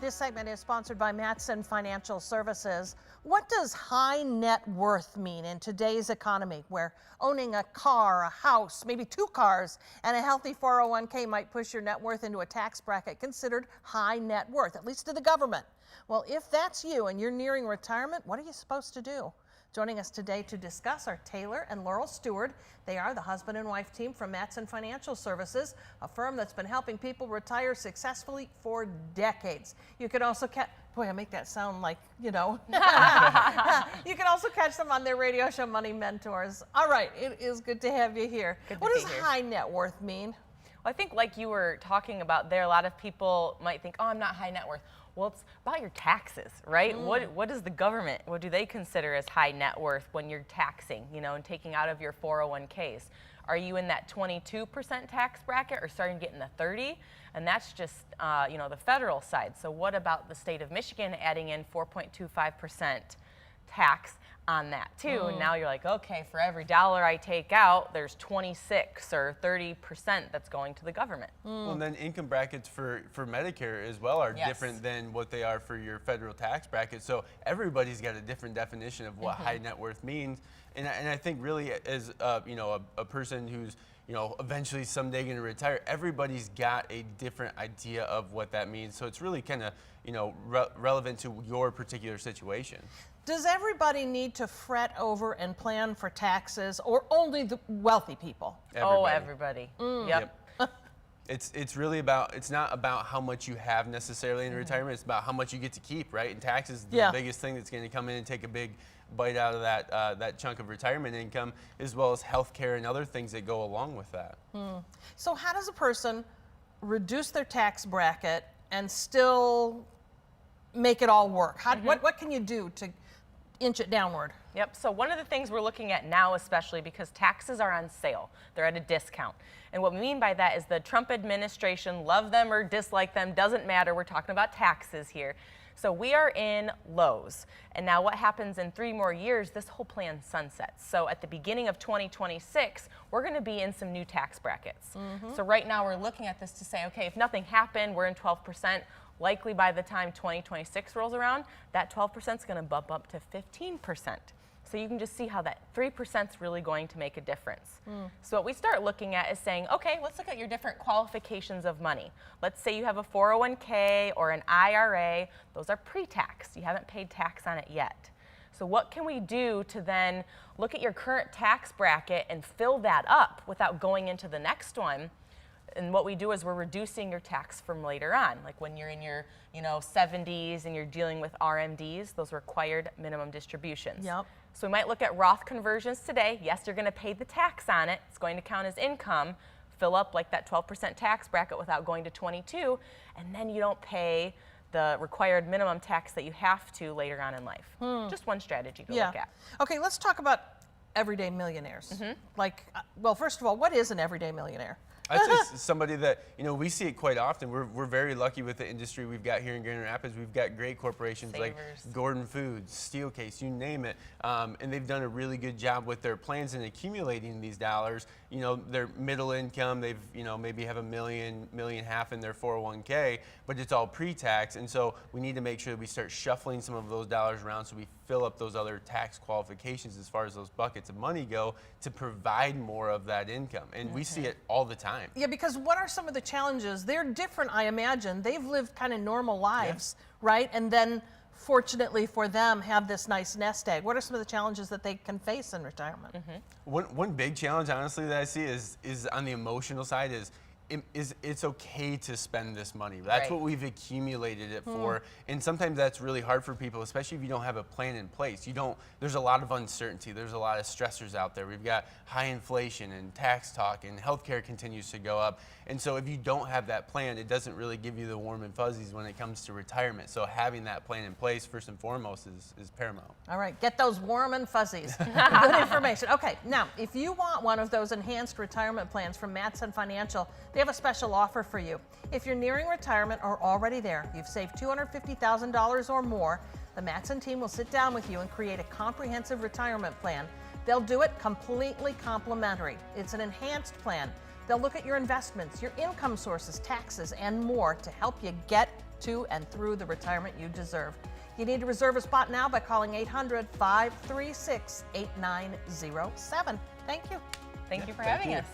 This segment is sponsored by Mattson Financial Services. What does high net worth mean in today's economy, where owning a car, a house, maybe 2 cars, and a healthy 401k might push your net worth into a tax bracket considered high net worth, at least to the government? Well, if that's you and you're nearing retirement, what are you supposed to do? Joining us today to discuss are Taylor and Laurel Stewart. They are the husband and wife team from Mattson Financial Services, a firm that's been helping people retire successfully for decades. You could also catch, boy, I make that sound like, you know. You can also catch them on their radio show, Money Mentors. All right, it is good to have you here. What does high net worth mean? Well, I think like you were talking about there, a lot of people might think, oh, I'm not high net worth. Well, it's about your taxes, right? What does the government, what do they consider as high net worth when you're taxing, you know, and taking out of your 401ks? Are you in that 22% tax bracket or starting to get in the 30? And that's just, you know, the federal side. So what about the state of Michigan adding in 4.25% tax on that too? And now you're like, okay, for every dollar I take out, there's 26 or 30% that's going to the government. Well, and then income brackets for Medicare as well are different than what they are for your federal tax bracket. So everybody's got a different definition of what high net worth means. And I think really as you know, a person who's, you know, eventually someday going to retire, everybody's got a different idea of what that means. So it's really kind of, you know, relevant to your particular situation. Does everybody need to fret over and plan for taxes, or only the wealthy people? Everybody. Oh, everybody. Yep. It's really about, it's not about how much you have necessarily in retirement, it's about how much you get to keep, right? And taxes is the biggest thing that's going to come in and take a big bite out of that chunk of retirement income, as well as health care and other things that go along with that. So how does a person reduce their tax bracket and still make it all work? What can you do to inch it downward? Yep, so one of the things we're looking at now, especially because taxes are on sale, they're at a discount. And what we mean by that is the Trump administration, love them or dislike them, doesn't matter, we're talking about taxes here. So we are in lows. And now what happens in 3 more years, this whole plan sunsets. So at the beginning of 2026, we're gonna be in some new tax brackets. So right now we're looking at this to say, okay, if nothing happened, we're in 12%. Likely by the time 2026 rolls around, that 12% is going to bump up to 15%. So you can just see how that 3% is really going to make a difference. So what we start looking at is saying, okay, let's look at your different qualifications of money. Let's say you have a 401k or an IRA. Those are pre-tax. You haven't paid tax on it yet. So what can we do to then look at your current tax bracket and fill that up without going into the next one? And what we do is we're reducing your tax from later on, like when you're in your, you know, 70s and you're dealing with RMDs, those required minimum distributions. Yep. So we might look at Roth conversions today. Yes, you're going to pay the tax on it. It's going to count as income. Fill up like that 12% tax bracket without going to 22, and then you don't pay the required minimum tax that you have to later on in life. Just one strategy to look at. Okay, let's talk about everyday millionaires. Like, well, first of all, what is an everyday millionaire? I'd say somebody that, you know, we see it quite often. We're very lucky with the industry we've got here in Grand Rapids. We've got great corporations like Gordon Foods, Steelcase, you name it. And they've done a really good job with their plans in accumulating these dollars. You know, they're middle income. They've, you know, maybe have $1 million, $1.5 million in their 401k, but it's all pre-tax. And so we need to make sure that we start shuffling some of those dollars around so we fill up those other tax qualifications as far as those buckets of money go to provide more of that income. And we see it all the time. Yeah, because what are some of the challenges? They're different, I imagine. They've lived kind of normal lives, right? And then, fortunately for them, have this nice nest egg. What are some of the challenges that they can face in retirement? One big challenge, honestly, that I see is on the emotional side is it's okay to spend this money. That's what we've accumulated it for. And sometimes that's really hard for people, especially if you don't have a plan in place. There's a lot of uncertainty. There's a lot of stressors out there. We've got high inflation and tax talk, and healthcare continues to go up. And so if you don't have that plan, it doesn't really give you the warm and fuzzies when it comes to retirement. So having that plan in place, first and foremost, is paramount. All right, get those warm and fuzzies. Good information. Okay, now, if you want one of those enhanced retirement plans from Mattson Financial, they have a special offer for you. If you're nearing retirement or already there, you've saved $250,000 or more, the Mattson team will sit down with you and create a comprehensive retirement plan. They'll do it completely complimentary. It's an enhanced plan. They'll look at your investments, your income sources, taxes, and more to help you get to and through the retirement you deserve. You need to reserve a spot now by calling 800-536-8907. Thank you. Thank you for having us.